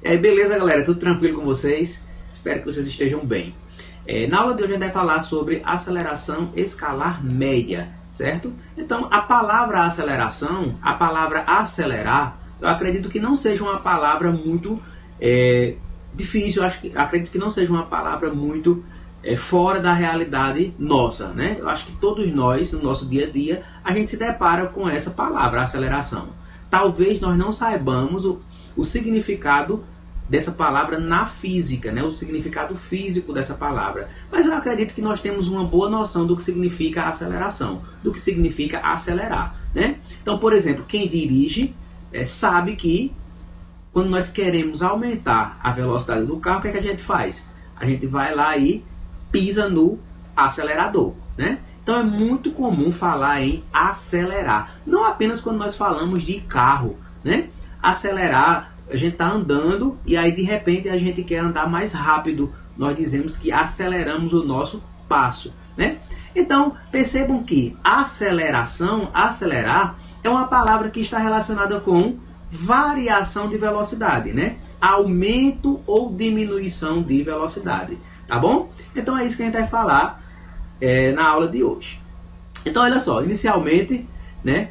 E aí, beleza, galera? Tudo tranquilo com vocês? Espero que vocês estejam bem. Na aula de hoje a gente vai falar sobre aceleração escalar média, certo? Então, a palavra aceleração, a palavra acelerar, eu acredito que não seja uma palavra muito difícil, acredito que não seja uma palavra muito fora da realidade nossa, né? Eu acho que todos nós, no nosso dia a dia, a gente se depara com essa palavra, aceleração. Talvez nós não saibamos o significado dessa palavra na física, né? O significado físico dessa palavra. Mas eu acredito que nós temos uma boa noção do que significa aceleração, do que significa acelerar, né? Então, por exemplo, quem dirige sabe que quando nós queremos aumentar a velocidade do carro, o que é que a gente faz? A gente vai lá e pisa no acelerador, né? Então é muito comum falar em acelerar, não apenas quando nós falamos de carro, né? Acelerar, a gente está andando e aí de repente a gente quer andar mais rápido, nós dizemos que aceleramos o nosso passo, né? Então percebam que aceleração, acelerar, é uma palavra que está relacionada com variação de velocidade, né? Aumento ou diminuição de velocidade, tá bom? Então é isso que a gente vai falar na aula de hoje. Então olha só, inicialmente, né?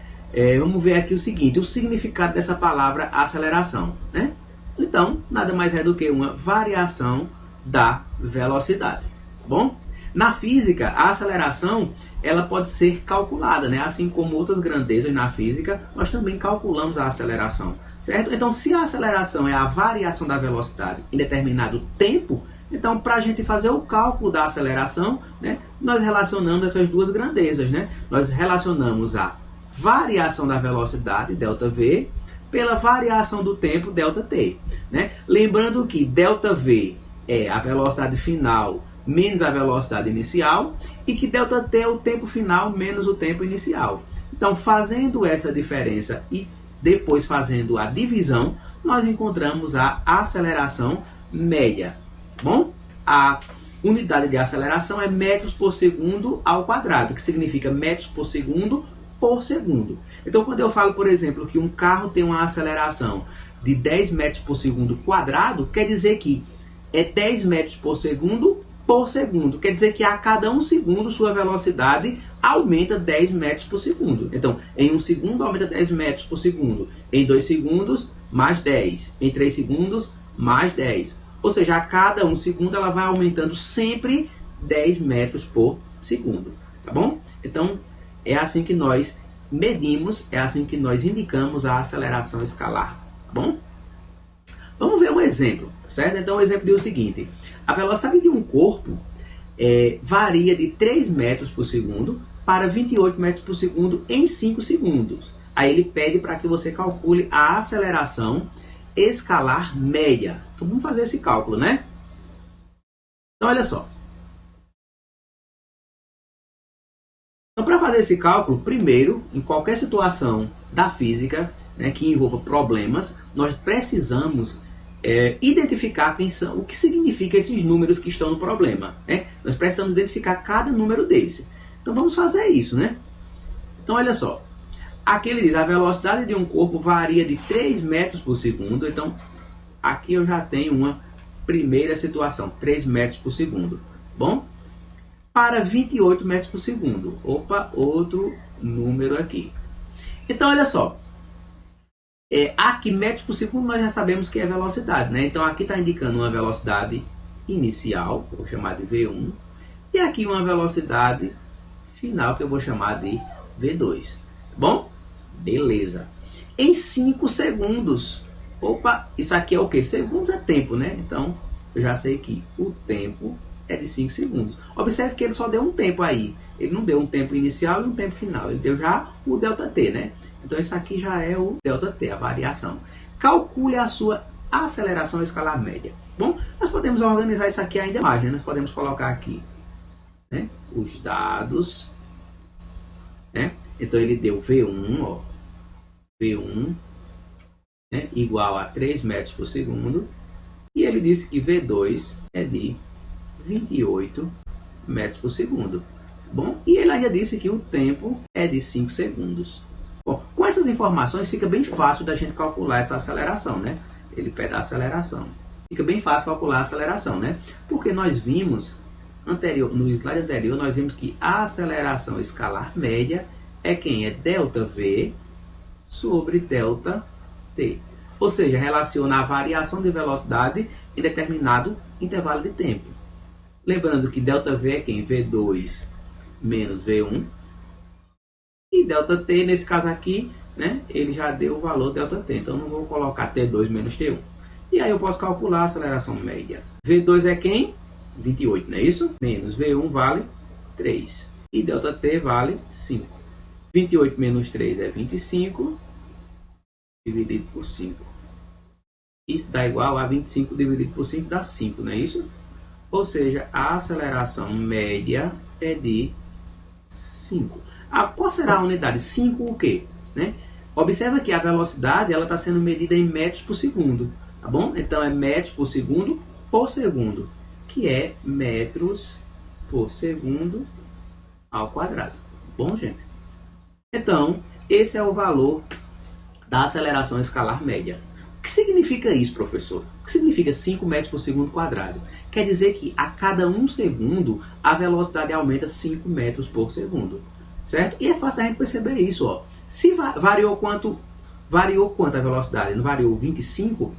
Vamos ver aqui o seguinte, o significado dessa palavra aceleração, né? Então, nada mais é do que uma variação da velocidade, tá bom? Na física, a aceleração, ela pode ser calculada, né? Assim como outras grandezas na física, nós também calculamos a aceleração, certo? Então, se a aceleração é a variação da velocidade em determinado tempo, então, para a gente fazer o cálculo da aceleração, né, nós relacionamos essas duas grandezas, né? Nós relacionamos a variação da velocidade, ΔV, pela variação do tempo, ΔT, né? Lembrando que ΔV é a velocidade final menos a velocidade inicial e que ΔT é o tempo final menos o tempo inicial. Então, fazendo essa diferença e depois fazendo a divisão, nós encontramos a aceleração média. Bom, a unidade de aceleração é metros por segundo ao quadrado, que significa metros por segundo. Então, quando eu falo, por exemplo, que um carro tem uma aceleração de 10 metros por segundo quadrado, quer dizer que é 10 metros por segundo. Quer dizer que a cada 1 segundo sua velocidade aumenta 10 metros por segundo. Então, em 1 segundo aumenta 10 metros por segundo. Em 2 segundos, mais 10. Em 3 segundos, mais 10. Ou seja, a cada 1 segundo ela vai aumentando sempre 10 metros por segundo. Tá bom? Então, é assim que nós medimos, é assim que nós indicamos a aceleração escalar. Tá bom? Vamos ver um exemplo, certo? Então, o exemplo diz o seguinte. A velocidade de um corpo varia de 3 metros por segundo para 28 metros por segundo em 5 segundos. Aí ele pede para que você calcule a aceleração escalar média. Então, vamos fazer esse cálculo, né? Então, olha só. Então, para fazer esse cálculo, primeiro, em qualquer situação da física, né, que envolva problemas, nós precisamos identificar quem são, o que significa esses números que estão no problema, né? Nós precisamos identificar cada número desse. Então vamos fazer isso, né? Então olha só. Aqui ele diz, a velocidade de um corpo varia de 3 metros por segundo. Então aqui eu já tenho uma primeira situação, 3 metros por segundo. Bom? Para 28 metros por segundo. Opa, outro número aqui. Então olha só. Aqui, metros por segundo, nós já sabemos que é velocidade, né? Então, aqui está indicando uma velocidade inicial, que eu vou chamar de V1. E aqui uma velocidade final, que eu vou chamar de V2. Bom? Beleza. Em 5 segundos. Opa, isso aqui é o quê? Segundos é tempo, né? Então, eu já sei que o tempo é de 5 segundos. Observe que ele só deu um tempo aí. Ele não deu um tempo inicial e um tempo final. Ele deu já o ΔT, né? Então, isso aqui já é o ΔT, a variação. Calcule a sua aceleração escalar média. Bom, nós podemos organizar isso aqui ainda mais, né? Nós podemos colocar aqui, né, os dados, né? Então, ele deu V1, ó, V1, né, igual a 3 metros por segundo. E ele disse que V2 é de 28 metros por segundo. Bom, e ele ainda disse que o tempo é de 5 segundos. Bom, com essas informações fica bem fácil da gente calcular essa aceleração, né? ele pede a aceleração. Fica bem fácil calcular a aceleração, né? Porque nós vimos, no slide anterior, nós vimos que a aceleração escalar média é quem? É ΔV sobre ΔT. Ou seja, relaciona a variação de velocidade em determinado intervalo de tempo. Lembrando que ΔV é quem? V2 menos V1. E ΔT, nesse caso aqui, né, ele já deu o valor ΔT. Então, não vou colocar T2 menos T1. E aí eu posso calcular a aceleração média. V2 é quem? 28, não é isso? Menos V1 vale 3. E ΔT vale 5. 28 menos 3 é 25. Dividido por 5. Isso dá igual a 25 dividido por 5 dá 5, não é isso? Ou seja, a aceleração média é de 5. Qual será a unidade? 5 o quê? Né? Observa que a velocidade está sendo medida em metros por segundo. Tá bom? Então é metros por segundo, que é metros por segundo ao quadrado. Bom, gente? Então, esse é o valor da aceleração escalar média. O que significa isso, professor? O que significa 5 metros por segundo quadrado? Quer dizer que a cada 1 segundo a velocidade aumenta 5 metros por segundo. Certo? E é fácil a gente perceber isso. Ó. Se variou quanto a velocidade? Não variou 25?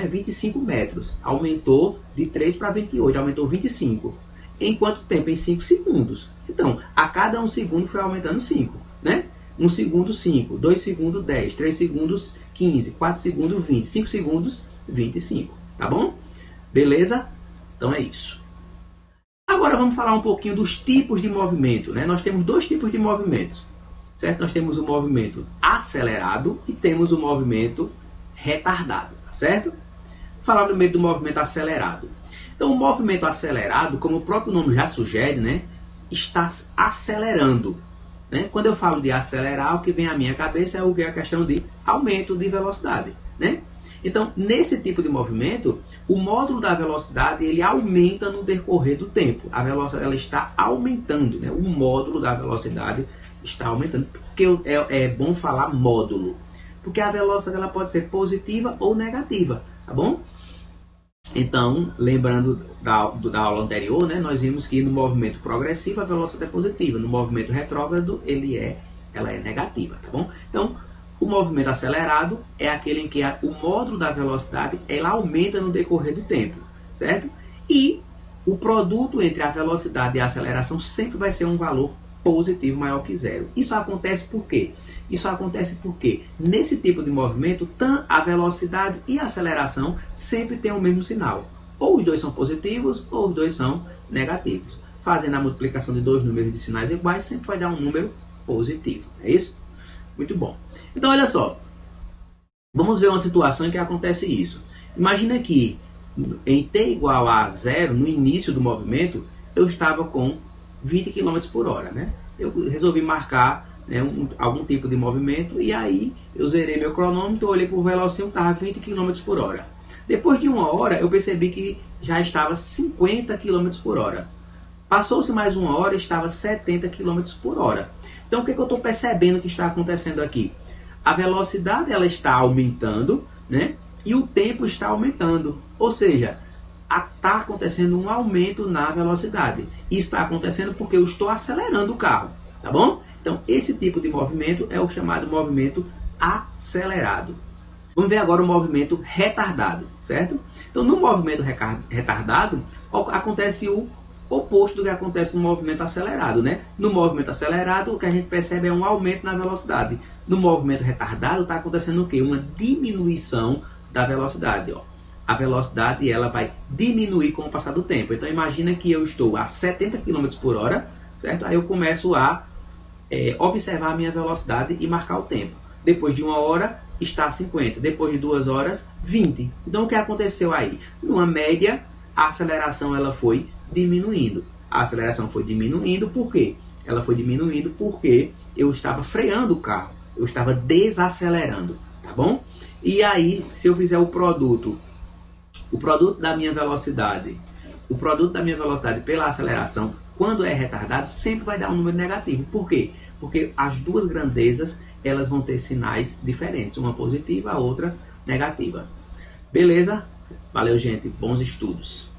25 metros. Aumentou de 3 para 28, aumentou 25. Em quanto tempo? Em 5 segundos. Então, a cada 1 segundo foi aumentando 5. Né? 1 segundo, 5. 2 segundos, 10. 3 segundos, 15. 4 segundos, 20. 5 segundos, 25. Tá bom? Beleza? Então é isso. Agora vamos falar um pouquinho dos tipos de movimento. Né? Nós temos 2 tipos de movimentos. Certo? Nós temos o movimento acelerado e temos o movimento retardado. Tá certo? Vou falar primeiro do movimento acelerado. Então, o movimento acelerado, como o próprio nome já sugere, né, está acelerando. Né? Quando eu falo de acelerar, o que vem à minha cabeça é a questão de aumento de velocidade. Né? Então, nesse tipo de movimento, o módulo da velocidade ele aumenta no decorrer do tempo. A velocidade ela está aumentando. Né? O módulo da velocidade está aumentando. Porque é bom falar módulo. Porque a velocidade ela pode ser positiva ou negativa. Tá bom? Então, lembrando da aula anterior, né, nós vimos que no movimento progressivo a velocidade é positiva, no movimento retrógrado ela é negativa, tá bom? Então, o movimento acelerado é aquele em que o módulo da velocidade ela aumenta no decorrer do tempo, certo? E o produto entre a velocidade e a aceleração sempre vai ser um valor positivo maior que zero. Isso acontece por quê? Isso acontece porque nesse tipo de movimento, a velocidade e a aceleração sempre têm o mesmo sinal. Ou os dois são positivos ou os dois são negativos. Fazendo a multiplicação de 2 números de sinais iguais, sempre vai dar um número positivo. É isso? Muito bom. Então, olha só. Vamos ver uma situação em que acontece isso. Imagina que em t igual a 0, no início do movimento, eu estava com 20 km por hora. Né? Eu resolvi marcar algum tipo de movimento e aí eu zerei meu cronômetro, olhei para o velocímetro, estava 20 km por hora. Depois de 1 hora, eu percebi que já estava 50 km por hora. Passou-se mais 1 hora, estava 70 km por hora. Então, o que eu estou percebendo que está acontecendo aqui? A velocidade ela está aumentando, né? E o tempo está aumentando. Ou seja, está acontecendo um aumento na velocidade. Isso está acontecendo porque eu estou acelerando o carro. Tá bom? Então, esse tipo de movimento é o chamado movimento acelerado. Vamos ver agora o movimento retardado, certo? Então, no movimento retardado, acontece o oposto do que acontece no movimento acelerado, né? No movimento acelerado, o que a gente percebe é um aumento na velocidade. No movimento retardado, está acontecendo o quê? Uma diminuição da velocidade, ó. A velocidade ela vai diminuir com o passar do tempo. Então, imagina que eu estou a 70 km por hora, certo? Aí eu começo a observar a minha velocidade e marcar o tempo. Depois de 1 hora, está a 50. Depois de 2 horas, 20. Então, o que aconteceu aí? Numa média, a aceleração ela foi diminuindo. A aceleração foi diminuindo por quê? Ela foi diminuindo porque eu estava freando o carro. Eu estava desacelerando. Tá bom? E aí, se eu fizer o produto da minha velocidade, pela aceleração, quando é retardado, sempre vai dar um número negativo. Por quê? Porque as duas grandezas elas vão ter sinais diferentes, uma positiva, a outra negativa. Beleza? Valeu, gente. Bons estudos.